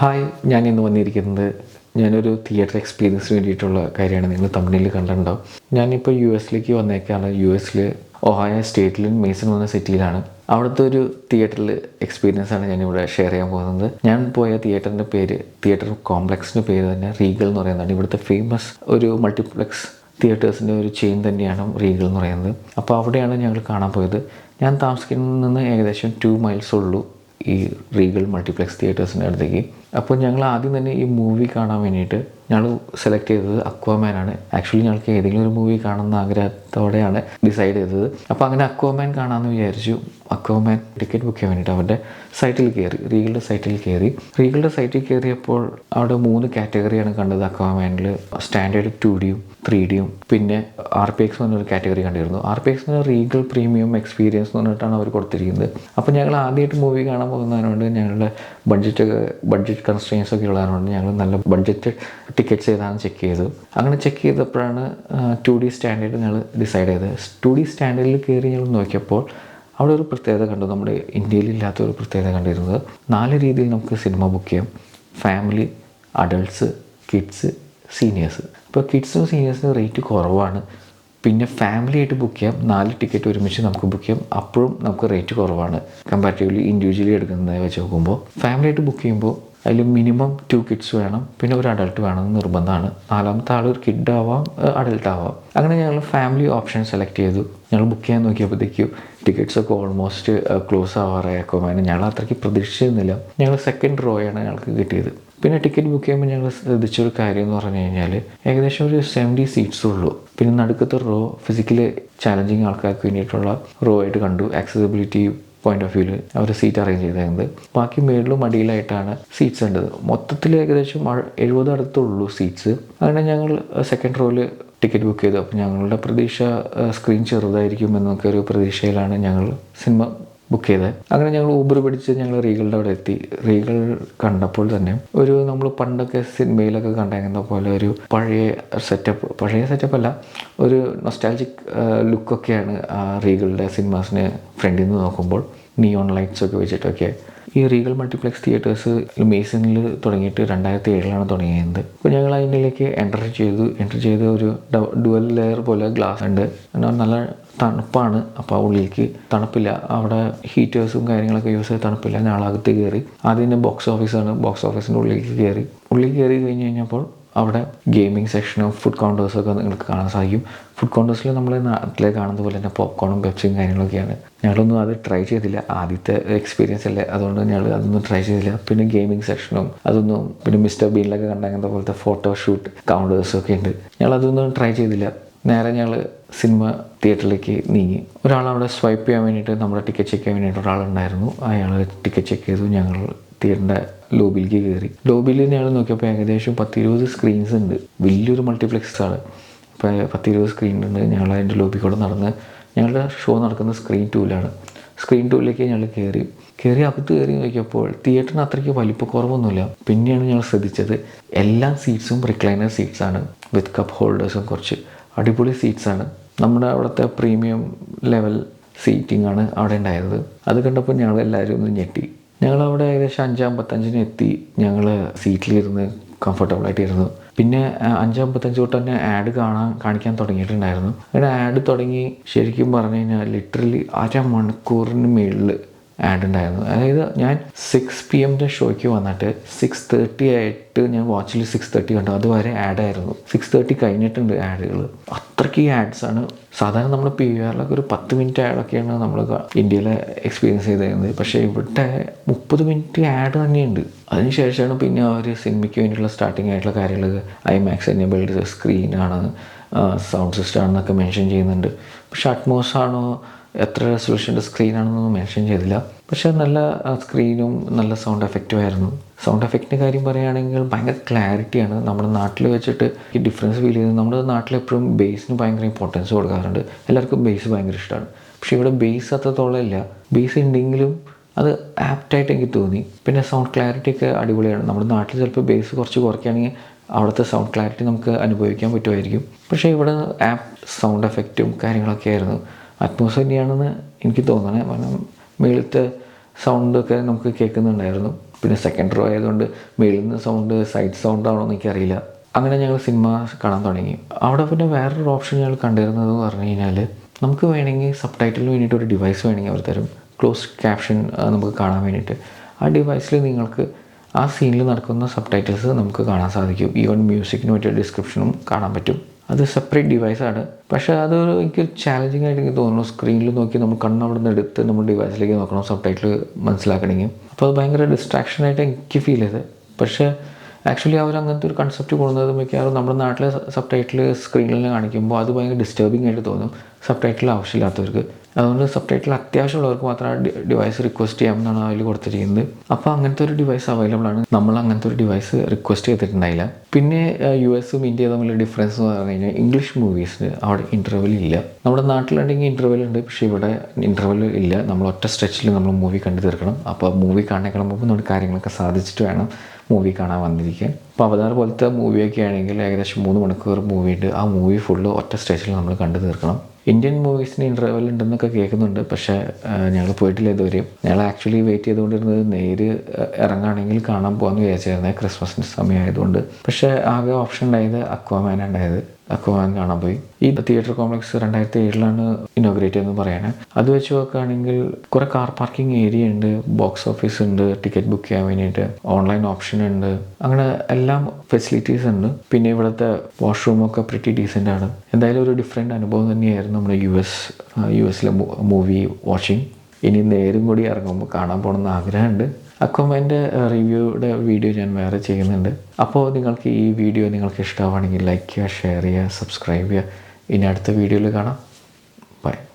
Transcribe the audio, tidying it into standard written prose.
Hi, ഞാൻ ഇന്ന് വന്നിരിക്കുന്നത് ഞാനൊരു തിയേറ്റർ എക്സ്പീരിയൻസിന് വേണ്ടിയിട്ടുള്ള കാര്യമാണ്. നിങ്ങൾ തമിഴിൽ കണ്ടിട്ടുണ്ടാവും. ഞാനിപ്പോൾ US വന്നേക്കാണ്. US ഒഹായോ സ്റ്റേറ്റിൽ മേസൺ എന്ന സിറ്റിയിലാണ്. അവിടുത്തെ ഒരു തിയേറ്ററിൽ എക്സ്പീരിയൻസാണ് ഞാനിവിടെ ഷെയർ ചെയ്യാൻ പോകുന്നത്. ഞാൻ പോയ തിയേറ്ററിൻ്റെ പേര്, തിയേറ്റർ കോംപ്ലക്സിൻ്റെ പേര് തന്നെ റീഗൽ എന്ന് പറയുന്നതാണ്. ഇവിടുത്തെ ഫേമസ് ഒരു മൾട്ടിപ്ലക്സ് തിയേറ്റേഴ്സിൻ്റെ ഒരു ചെയിൻ തന്നെയാണ് റീഗൽ എന്ന് പറയുന്നത്. അപ്പോൾ അവിടെയാണ് ഞങ്ങൾ കാണാൻ പോയത്. ഞാൻ താമസിക്കുന്നതിൽ നിന്ന് ഏകദേശം 2 മൈൽസ് ഉള്ളൂ ഈ റീഗൽ മൾട്ടിപ്ലക്സ് തിയേറ്റേഴ്സിൻ്റെ അടുത്തേക്ക്. അപ്പോൾ ഞങ്ങൾ ആദ്യം തന്നെ ഈ മൂവി കാണാൻ വേണ്ടിയിട്ട് ഞങ്ങൾ സെലക്ട് ചെയ്തത് അക്വാമാനാണ്. ആക്ച്വലി ഞങ്ങൾക്ക് ഏതെങ്കിലും ഒരു മൂവി കാണുന്ന ആഗ്രഹത്തോടെയാണ് ഡിസൈഡ് ചെയ്തത്. അപ്പോൾ അങ്ങനെ അക്വാമാൻ കാണാമെന്ന് വിചാരിച്ചു. അക്വാമാൻ ടിക്കറ്റ് ബുക്ക് ചെയ്യാൻ വേണ്ടിയിട്ട് അവരുടെ സൈറ്റിൽ കയറി, റീഗലിൻ്റെ സൈറ്റിൽ കയറി. റീഗലിൻ്റെ സൈറ്റിൽ കയറിയപ്പോൾ അവിടെ 3 കാറ്റഗറിയാണ് കണ്ടത്. അക്വാമാനിൽ സ്റ്റാൻഡേർഡ് 2Dയും 3Dയും പിന്നെ RPX എന്നൊരു കാറ്റഗറി കണ്ടിരുന്നു. RPX എന്ന് റീഗൽ പ്രീമിയം എക്സ്പീരിയൻസ് എന്ന് പറഞ്ഞിട്ടാണ് അവർ കൊടുത്തിരിക്കുന്നത്. അപ്പോൾ ഞങ്ങൾ ആദ്യമായിട്ട് മൂവി കാണാൻ പോകുന്നതിനോട് ഞങ്ങളുടെ ബഡ്ജറ്റ് കൺസ്ട്രെയിൻസ് ഒക്കെ ഉള്ളതുകൊണ്ട് ഞങ്ങൾ നല്ല ബഡ്ജറ്റ് ടിക്കറ്റ്സ് ഏതാണ് ചെക്ക് ചെയ്തു. അങ്ങനെ ചെക്ക് ചെയ്തപ്പോഴാണ് 2D സ്റ്റാൻഡേർഡ് ഞങ്ങൾ ഡിസൈഡ് ചെയ്തത്. 2D സ്റ്റാൻഡേർഡിൽ കയറി ഞങ്ങൾ നോക്കിയപ്പോൾ അവിടെ ഒരു പ്രത്യേകത കണ്ടു. നമ്മുടെ ഇന്ത്യയിൽ ഇല്ലാത്തൊരു പ്രത്യേകത കണ്ടിരുന്നത് 4 രീതിയിൽ നമുക്ക് സിനിമ ബുക്ക് ചെയ്യാം. Family, adults, kids, seniors. ഇപ്പോൾ കിഡ്സും സീനിയേഴ്സിനും റേറ്റ് കുറവാണ്. പിന്നെ ഫാമിലി ആയിട്ട് ബുക്ക് ചെയ്യാം. 4 ടിക്കറ്റ് ഒരുമിച്ച് നമുക്ക് ബുക്ക് ചെയ്യാം. അപ്പോഴും നമുക്ക് റേറ്റ് കുറവാണ് കമ്പാരിറ്റീവ്ലി ഇൻഡിവിജ്വലി എടുക്കുന്നത് വെച്ച് നോക്കുമ്പോൾ. ഫാമിലി ആയിട്ട് ബുക്ക് ചെയ്യുമ്പോൾ അതിൽ മിനിമം 2 കിഡ്സ് വേണം, പിന്നെ ഒരു അഡൾട്ട് വേണമെന്ന് നിർബന്ധമാണ്. 4ാമത്തെ ആൾ ഒരു കിഡ് ആവാം, അഡൾട്ട് ആവാം. അങ്ങനെ ഞങ്ങൾ ഫാമിലി ഓപ്ഷൻ സെലക്ട് ചെയ്തു. ഞങ്ങൾ ബുക്ക് ചെയ്യാൻ നോക്കിയപ്പോഴത്തേക്കും ടിക്കറ്റ്സൊക്കെ ഓൾമോസ്റ്റ് ക്ലോസ് ആവാറായ അക്വാമാൻ. ഞങ്ങൾ അത്രയ്ക്ക് പ്രതീക്ഷിച്ചിരുന്നില്ല. ഞങ്ങൾ സെക്കൻഡ് റോയാണ് ഞങ്ങൾക്ക് കിട്ടിയത്. പിന്നെ ടിക്കറ്റ് ബുക്ക് ചെയ്യുമ്പോൾ ഞങ്ങൾ ശ്രദ്ധിച്ചൊരു കാര്യം എന്ന് പറഞ്ഞു കഴിഞ്ഞാൽ ഏകദേശം ഒരു 70 സീറ്റ്സേ ഉള്ളൂ. പിന്നെ നടുക്കത്തെ റോ ഫിസിക്കലി ചാലഞ്ചിങ് ആൾക്കാർക്ക് വേണ്ടിയിട്ടുള്ള റോ ആയിട്ട് കണ്ടു. ആക്സസിബിലിറ്റി പോയിന്റ് ഓഫ് വ്യൂവിൽ അവർ സീറ്റ് അറേഞ്ച് ചെയ്തിരുന്നത്. ബാക്കി മേളിലും അടിയിലായിട്ടാണ് സീറ്റ്സ് ഉണ്ടത്. മൊത്തത്തിൽ ഏകദേശം 70 അടുത്തുള്ളൂ സീറ്റ്സ്. അങ്ങനെ ഞങ്ങൾ സെക്കൻഡ് റോയിൽ ടിക്കറ്റ് ബുക്ക് ചെയ്തു. അപ്പോൾ ഞങ്ങളുടെ പ്രതീക്ഷ സ്ക്രീൻ ചെറുതായിരിക്കും എന്നൊക്കെ ഒരു പ്രതീക്ഷയിലാണ് ഞങ്ങൾ സിനിമ ബുക്ക് ചെയ്തത്. അങ്ങനെ ഞങ്ങൾ ഊബർ പിടിച്ച് ഞങ്ങൾ റീഗലിൻ്റെ അവിടെ എത്തി. റീഗൽ കണ്ടപ്പോൾ തന്നെ ഒരു നമ്മൾ പണ്ടൊക്കെ സിനിമയിലൊക്കെ കണ്ടിരുന്ന പോലെ ഒരു പഴയ സെറ്റപ്പ് അല്ല, ഒരു നൊസ്റ്റാൾജിക് ലുക്കൊക്കെയാണ് ആ റീഗലിൻ്റെ സിനിമാസിന് ഫ്രണ്ടിൽ നിന്ന് നോക്കുമ്പോൾ. നിയോൺ ലൈറ്റ്സ് ഒക്കെ വെച്ചിട്ടൊക്കെ. ഈ റീഗൽ മൾട്ടിപ്ലക്സ് തിയേറ്റേഴ്സ് മേസണിൽ തുടങ്ങിയിട്ട് 2007 തുടങ്ങിയത്. അപ്പോൾ ഞങ്ങൾ അതിൻ്റെലേക്ക് എൻ്റർ ചെയ്ത് ഒരു ഡുവൽ ലെയർ പോലെ ഗ്ലാസ് ഉണ്ട്. നല്ല തണുപ്പാണ്. അപ്പോൾ ഉള്ളിലേക്ക് തണുപ്പില്ല. അവിടെ ഹീറ്റേഴ്സും കാര്യങ്ങളൊക്കെ യൂസ് ചെയ്ത് തണുപ്പില്ല. ഞങ്ങളകത്ത് കയറി. ആദ്യം തന്നെ ബോക്സ് ഓഫീസിൻ്റെ ഉള്ളിലേക്ക് കയറി കഴിഞ്ഞപ്പോൾ അവിടെ ഗെയിമിംഗ് സെക്ഷനും ഫുഡ് കൗണ്ടേഴ്സൊക്കെ നിങ്ങൾക്ക് കാണാൻ സാധിക്കും. ഫുഡ് കൗണ്ടേഴ്സിൽ നമ്മൾ നാട്ടിലെ കാണുന്ന പോലെ തന്നെ പോപ്കോണും പെപ്സിയും കാര്യങ്ങളൊക്കെയാണ്. ഞങ്ങളൊന്നും അത് ട്രൈ ചെയ്തില്ല. ആദ്യത്തെ എക്സ്പീരിയൻസ് അല്ലേ, അതുകൊണ്ട് ഞങ്ങൾ അതൊന്നും ട്രൈ ചെയ്തില്ല. പിന്നെ ഗെയിമിംഗ് സെക്ഷനും അതൊന്നും, പിന്നെ മിസ്റ്റർ ബീനിലൊക്കെ കണ്ടങ്ങനത്തെ പോലത്തെ ഫോട്ടോഷൂട്ട് കൗണ്ടേഴ്സൊക്കെ ഉണ്ട്. ഞങ്ങളതൊന്നും ട്രൈ ചെയ്തില്ല. നേരെ ഞങ്ങൾ സിനിമ തിയേറ്ററിലേക്ക് നീങ്ങി. ഒരാളവിടെ സ്വൈപ്പ് ചെയ്യാൻ വേണ്ടിയിട്ട്, നമ്മുടെ ടിക്കറ്റ് ചെക്ക് ചെയ്യാൻ വേണ്ടിയിട്ട് ഒരാളുണ്ടായിരുന്നു. അയാൾ ടിക്കറ്റ് ചെക്ക് ചെയ്തു. ഞങ്ങൾ തിയേറ്ററിൻ്റെ ലോബിയിലേക്ക് കയറി. ലോബിയിൽ ഞങ്ങൾ നോക്കിയപ്പോൾ ഏകദേശം 10-20 സ്ക്രീൻസ് ഉണ്ട്. വലിയൊരു മൾട്ടിപ്ലക്സാണ്. അപ്പോൾ 10-20 സ്ക്രീൻ ഉണ്ട്. ഞങ്ങൾ അതിൻ്റെ ലോബി കൂടെ നടന്ന് ഞങ്ങളുടെ ഷോ നടക്കുന്ന സ്ക്രീൻ 2ലാണ്. സ്ക്രീൻ 2ലേക്ക് ഞങ്ങൾ അകത്ത് കയറി നോക്കിയപ്പോൾ തിയേറ്ററിന് അത്രയ്ക്ക് വലിപ്പക്കുറവൊന്നുമില്ല. പിന്നെയാണ് ഞങ്ങൾ ശ്രദ്ധിച്ചത് എല്ലാ സീറ്റ്സും റിക്ലൈനർ സീറ്റ്സാണ് വിത്ത് കപ്പ് ഹോൾഡേഴ്സും. കുറച്ച് അടിപൊളി സീറ്റ്സാണ്. നമ്മുടെ അവിടുത്തെ പ്രീമിയം ലെവൽ സീറ്റിംഗ് ആണ് അവിടെ ഉണ്ടായത്. അത് കണ്ടപ്പോൾ ഞങ്ങളെല്ലാവരും ഒന്ന് ഞെട്ടി. ഞങ്ങളവിടെ ഏകദേശം 5:55 എത്തി. ഞങ്ങൾ സീറ്റിലിരുന്ന് കംഫർട്ടബിളായിട്ട് ഇരുന്നു. പിന്നെ 5:55 തൊട്ട് തന്നെ ആഡ് കാണിക്കാൻ തുടങ്ങിയിട്ടുണ്ടായിരുന്നു. അങ്ങനെ ആഡ് തുടങ്ങി ശരിക്കും പറഞ്ഞു കഴിഞ്ഞാൽ ലിറ്ററലി അരമണിക്കൂറിന് മുകളിൽ ആഡ് ഉണ്ടായിരുന്നു. അതായത് ഞാൻ 6 PM ഷോയ്ക്ക് വന്നിട്ട് 6:30 ആയിട്ട് ഞാൻ വാച്ചിൽ 6:30 കണ്ടു. അതുവരെ ആഡായിരുന്നു. 6:30 കഴിഞ്ഞിട്ടുണ്ട് ആഡുകൾ. അത്രയ്ക്ക് ആഡ്സാണ്. സാധാരണ നമ്മൾ PVRലൊക്കെ ഒരു 10 മിനിറ്റ് ആഡൊക്കെയാണ് നമ്മൾ ഇന്ത്യയിലെ എക്സ്പീരിയൻസ് ചെയ്തിരുന്നത്. പക്ഷേ ഇവിടെ 30 മിനിറ്റ് ആഡ് തന്നെയുണ്ട്. അതിനുശേഷമാണ് പിന്നെ അവർ സിനിമയ്ക്ക് വേണ്ടിയിട്ടുള്ള സ്റ്റാർട്ടിങ് ആയിട്ടുള്ള കാര്യങ്ങൾ IMAX എനേബിൾഡ് സ്ക്രീനാണ്, സൗണ്ട് സിസ്റ്റം ആണെന്നൊക്കെ മെൻഷൻ ചെയ്യുന്നുണ്ട്. പക്ഷേ അറ്റ്മോസ് ആണോ, എത്ര റെസൊല്യൂഷൻ്റെ സ്ക്രീനാണെന്നൊന്നും മെൻഷൻ ചെയ്തില്ല. പക്ഷേ നല്ല സ്ക്രീനും നല്ല സൗണ്ട് എഫക്റ്റും ആയിരുന്നു. സൗണ്ട് എഫക്റ്റിൻ്റെ കാര്യം പറയുകയാണെങ്കിൽ ഭയങ്കര ക്ലാരിറ്റിയാണ്. നമ്മുടെ നാട്ടിൽ വെച്ചിട്ട് ഈ ഡിഫറൻസ് ഫീൽ ചെയ്ത്. നമ്മുടെ നാട്ടിലെപ്പോഴും ബേസിന് ഭയങ്കര ഇമ്പോർട്ടൻസ് കൊടുക്കാറുണ്ട്. എല്ലാവർക്കും ബേസ് ഭയങ്കര ഇഷ്ടമാണ്. പക്ഷേ ഇവിടെ ബേസ് അത്രത്തോളം ഇല്ല. ബേസ് ഉണ്ടെങ്കിലും അത് ആപ്റ്റായിട്ട് എനിക്ക് തോന്നി. പിന്നെ സൗണ്ട് ക്ലാരിറ്റി ഒക്കെ അടിപൊളിയാണ്. നമ്മുടെ നാട്ടിൽ ചിലപ്പോൾ ബേസ് കുറച്ച് കുറയ്ക്കുകയാണെങ്കിൽ അവിടുത്തെ സൗണ്ട് ക്ലാരിറ്റി നമുക്ക് അനുഭവിക്കാൻ പറ്റുമായിരിക്കും. പക്ഷേ ഇവിടെ സൗണ്ട് എഫക്റ്റും കാര്യങ്ങളൊക്കെ ആയിരുന്നു. അറ്റ്മോസ്ഫിയർ തന്നെയാണെന്ന് എനിക്ക് തോന്നണേ. കാരണം മേളത്തെ സൗണ്ടൊക്കെ നമുക്ക് കേൾക്കുന്നുണ്ടായിരുന്നു. പിന്നെ സെക്കൻഡ് റോ ആയതുകൊണ്ട് മേളിൽ നിന്ന് സൗണ്ട് സൈഡ് സൗണ്ട് ആണോ എന്ന് എനിക്കറിയില്ല. അങ്ങനെ ഞങ്ങൾ സിനിമ കാണാൻ തുടങ്ങി. അവിടെ പിന്നെ വേറൊരു ഓപ്ഷൻ ഞങ്ങൾ കണ്ടിരുന്നത് എന്ന് പറഞ്ഞു കഴിഞ്ഞാൽ നമുക്ക് വേണമെങ്കിൽ സബ് ടൈറ്റിലിന് വേണ്ടിയിട്ട് ഒരു ഡിവൈസ് വേണമെങ്കിൽ അവർ തരും, ക്ലോസ്ഡ് ക്യാപ്ഷൻ നമുക്ക് കാണാൻ വേണ്ടിയിട്ട്. ആ ഡിവൈസിൽ നിങ്ങൾക്ക് ആ സീനിൽ നടക്കുന്ന സബ് ടൈറ്റിൽസ് നമുക്ക് കാണാൻ സാധിക്കും. ഈവൻ മ്യൂസിക്കിന് പറ്റിയ ഡിസ്ക്രിപ്ഷനും കാണാൻ പറ്റും. അത് സെപ്പറേറ്റ് ഡിവൈസാണ്. പക്ഷേ അത് എനിക്ക് ചാലഞ്ചിങ് ആയിട്ട് എനിക്ക് തോന്നുന്നു. സ്ക്രീനിൽ നോക്കി നമ്മൾ കണ്ണവിടെ നിന്ന് എടുത്ത് നമ്മൾ ഡിവൈസിലേക്ക് നോക്കണം സബ് ടൈറ്റിൽ മനസ്സിലാക്കണമെങ്കിൽ. അപ്പോൾ അത് ഭയങ്കര ഡിസ്ട്രാക്ഷനായിട്ട് എനിക്ക് ഫീൽ ചെയ്തത്. പക്ഷേ ആക്ച്വലി അവർ അങ്ങനത്തെ ഒരു കൺസെപ്റ്റ് കൊണ്ടുവന്നത് മിക്കവാറും നമ്മുടെ നാട്ടിലെ സബ് ടൈറ്റിൽ സ്ക്രീനിൽ കാണിക്കുമ്പോൾ അത് ഭയങ്കര ഡിസ്റ്റർബിംഗ് ആയിട്ട് തോന്നും സബ് ടൈറ്റിൽ ആവശ്യമില്ലാത്തവർക്ക്. അതുകൊണ്ട് സബ് ടൈറ്റിൽ അത്യാവശ്യമുള്ളവർക്ക് മാത്രം ആ ഡിവൈസ് റിക്വസ്റ്റ് ചെയ്യാമെന്നാണ് അതിൽ കൊടുത്തിരിക്കുന്നത്. അപ്പോൾ അങ്ങനത്തെ ഒരു ഡിവൈസ് അവൈലബിൾ ആണ്. നമ്മൾ അങ്ങനത്തെ ഒരു ഡിവൈസ് റിക്വസ്റ്റ് ചെയ്തിട്ടുണ്ടായില്ല. പിന്നെ US-ഉം ഇന്ത്യയും തമ്മിലുള്ള ഡിഫറൻസ് എന്ന് പറഞ്ഞു കഴിഞ്ഞാൽ ഇംഗ്ലീഷ് മൂവീസിന് അവിടെ ഇൻ്റർവെൽ ഇല്ല. നമ്മുടെ നാട്ടിലുണ്ടെങ്കിൽ ഇൻ്റർവെൽ ഉണ്ട്, പക്ഷേ ഇവിടെ ഇൻ്റർവെൽ ഇല്ല. നമ്മൾ ഒറ്റ സ്ട്രെച്ചിൽ നമ്മൾ മൂവി കണ്ടു തീർക്കണം. അപ്പോൾ മൂവി കാണേക്കാൾ മുമ്പ് നമ്മുടെ കാര്യങ്ങളൊക്കെ സാധിച്ചിട്ട് വേണം മൂവി കാണാൻ വന്നിരിക്കാൻ. അപ്പോൾ അവതാർ പോലത്തെ മൂവിയൊക്കെ ആണെങ്കിൽ ഏകദേശം 3 മണിക്കൂർ മൂവി ഉണ്ട്. ആ മൂവി ഫുള്ള് ഒറ്റ സ്റ്റേജിൽ നമ്മൾ കണ്ടു തീർക്കണം. ഇന്ത്യൻ മൂവീസിന് ഇൻ്റർവെൽ ഉണ്ടെന്നൊക്കെ കേൾക്കുന്നുണ്ട്, പക്ഷേ ഞങ്ങൾ പോയിട്ടില്ല ഇതുവരെയും. ഞങ്ങൾ ആക്ച്വലി വെയിറ്റ് ചെയ്തുകൊണ്ടിരുന്നത് നേര് ഇറങ്ങുകയാണെങ്കിൽ കാണാൻ പോകാമെന്ന് വിചാരിച്ചിരുന്നത്, ക്രിസ്മസിൻ്റെ സമയമായതുകൊണ്ട്. പക്ഷേ ആകെ ഓപ്ഷൻ ഉണ്ടായത് അക്വാമാൻ ഉണ്ടായത്. അക്വാമാൻ കാണാൻ പോയി. ഈ തിയേറ്റർ കോംപ്ലക്സ് 2007 ഇനോഗ്രേറ്റ് ചെയ്തെന്ന് പറയണേ. അത് വെച്ച് നോക്കുകയാണെങ്കിൽ കുറേ കാർ പാർക്കിംഗ് ഏരിയ ഉണ്ട്, ബോക്സ് ഓഫീസ് ഉണ്ട്, ടിക്കറ്റ് ബുക്ക് ചെയ്യാൻ വേണ്ടിയിട്ട് ഓൺലൈൻ ഓപ്ഷൻ ഉണ്ട്, അങ്ങനെ എല്ലാം ഫെസിലിറ്റീസ് ഉണ്ട്. പിന്നെ ഇവിടുത്തെ വാഷ്റൂമൊക്കെ പ്രിറ്റി ഡീസൻ്റ് ആണ്. എന്തായാലും ഒരു ഡിഫറെൻ്റ് അനുഭവം തന്നെയായിരുന്നു നമ്മുടെ US-ലെ മൂവി വാച്ചിങ്. ഇനി നേരും കൂടി ഇറങ്ങുമ്പോൾ കാണാൻ പോകണമെന്ന് ആഗ്രഹമുണ്ട്. അക്വാമാൻ്റെ റിവ്യൂയുടെ വീഡിയോ ഞാൻ വേറെ ചെയ്യുന്നുണ്ട്. അപ്പോൾ നിങ്ങൾക്ക് ഈ വീഡിയോ നിങ്ങൾക്ക് ഇഷ്ടമാവുകയാണെങ്കിൽ ലൈക്ക് ചെയ്യുക, ഷെയർ ചെയ്യുക, സബ്സ്ക്രൈബ് ചെയ്യുക. ഇനി അടുത്ത വീഡിയോയിൽ കാണാം. ബൈ.